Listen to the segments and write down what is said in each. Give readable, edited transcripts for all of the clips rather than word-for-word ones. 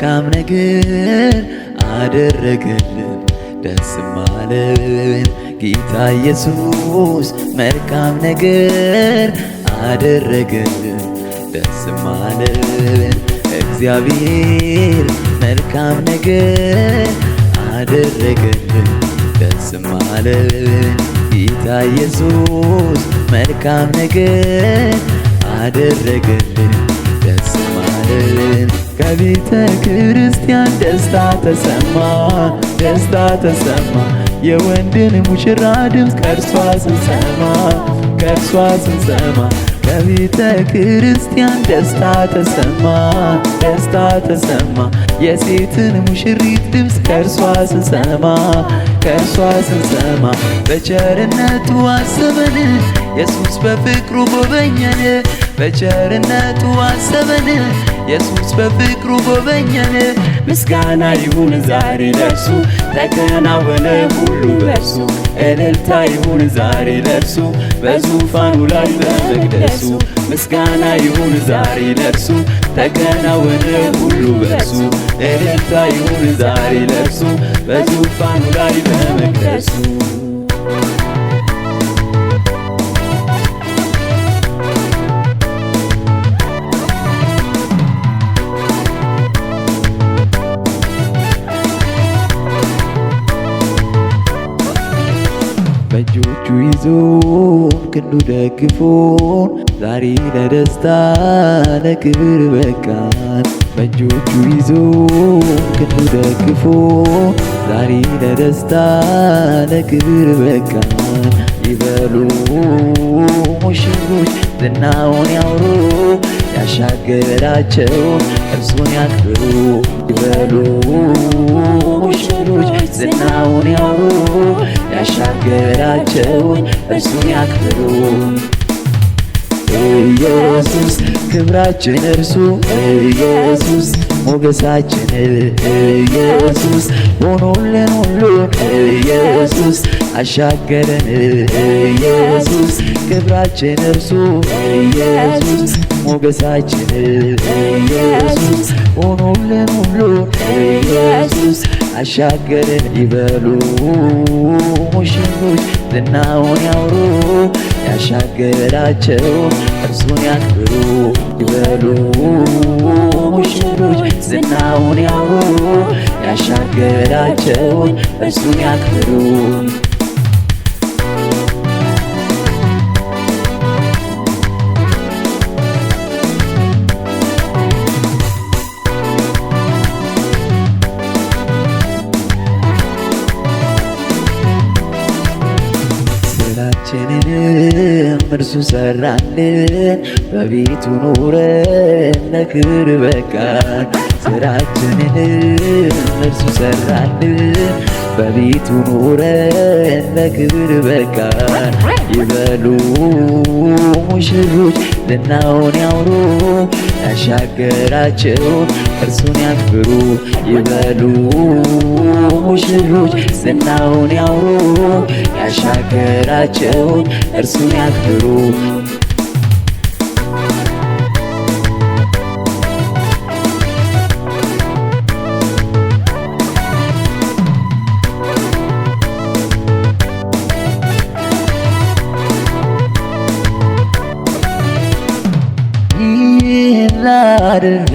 መልካም ነገር አደረገልን ደስም አለን ጌታ ኢየሱስ መልካም ነገር አደረገልን ደስም አለን እግዚአብሔር መልካም ነገር አደረገልን ደስም አለን ጌታ ኢየሱስ መልካም ነገር አደረገልን ደስም አለን ከቤተ ክርስቲያን ደስታ ተሰማ ደስታ ተሰማ የወንድን ሙሽራ ድምፅ ከእርሷ ስንሰማ ከቤተ ክርስቲያን ደስታ ተሰማ ደስታ ተሰማ የሴትን ሙሽሪት ድምፅ ከእርሷ ስንሰማ በቸርነቱ አሰበን ኢየሱስ በፍቅሩ ጎበኘን በቸርነቱ አሰበን ኢየሱስ በፍቅሩ ጎበኘን ምስጋና ይሁን ዛሬ ለእርሱ ተከናወነ ሁሉ በእርሱ እልልታ ይሁን ዛሬ ለእርሱ በዙፋኑ ላይ በመቅደሱ ምስጋና ይሁን ዛሬ ለእርሱ ተከናወነ ሁሉ በእርሱ እልልታ ይሁን ዛሬ ለእርሱ በዙፋኑ ላይ በመቅደሱ በእጆቹ ይዞ ክንዱ ደግፎን ዛሬ ለደስታ ለክብር በቃን በእጆቹ ይዞ ክንዱ ደግፎን ዛሬ ለደስታ ለክብር በቃን ይበሉ ሙሽሮች ዝናውን ያውሩ ያሻገራቸውን እርሱን ያክብሩ ይበሉ ሙሽሮች ዝናውን ያውሩ ያሻገራቸውን እርሱን ያክብሩ ኢየሱስ ክብራችን እርሱ ኢየሱስ ሞገሳችን ኢየሱስ ሆኖልን ሁሉን ኢየሱስ አሻገረን ኢየሱስ ክብራችን እርሱ ኢየሱስ ሞገሳችን ኢየሱስ ሆኖልን ሁሉን ኢየሱስ አሻገረን ይበሉ ሙሽሮች ዝናውን ያውሩ ያሻገራቸውን እርሱን ያክብሩ ይበሉ ሙሽሮች ዝናውን ያውሩ ያሻገራቸውን እርሱን ያክብሩ ስራችንንም እርሱ ሰራልን በቤቱ ኖረን ለክብር በቃን ስራችንንም እርሱ ሰራልን በቤቱ ኖረን ለክብር በቃን ይበሉ ሙሽሮች ዝናውን ያውሩ ያሻገራቸውን እርሱን ያክብሩ ይበሉ ሙሽሮች ዝናውን ያውሩ ያሻገራቸውን እርሱን ያክብሩ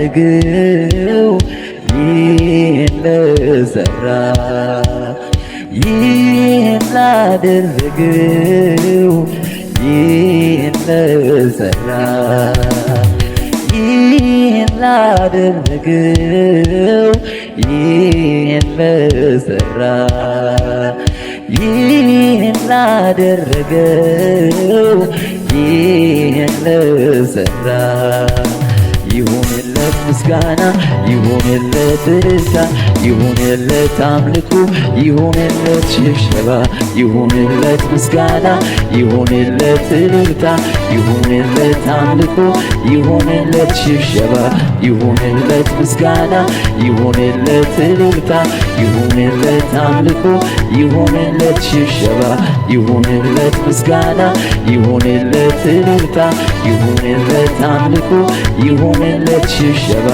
ላደረገው ይህን ለሠራ ይህን ላደረገው ይህን ለሠራ ይህን ላደረገው ይህን ለሠራ ይህን ላደረገው ይህን ለሠራ ይሁንለት ምስጋና ይሁንለት እልልታ ይሁንለት አምልኮ ይሁንለት ሽብሸባ ይሁንለት ምስጋና ይሁንለት እልልታ ይሁንለት አምልኮ ይሁንለት ሽብሸባ ይሁንለት ምስጋና ይሁንለት እልልታ ይሁንለት አምልኮ ይሁንለት ሽብሸባ ይሁንለት ምስጋና ይሁንለት እልልታ ይሁንለት አምልኮ ይሁንለት ሽብሸባ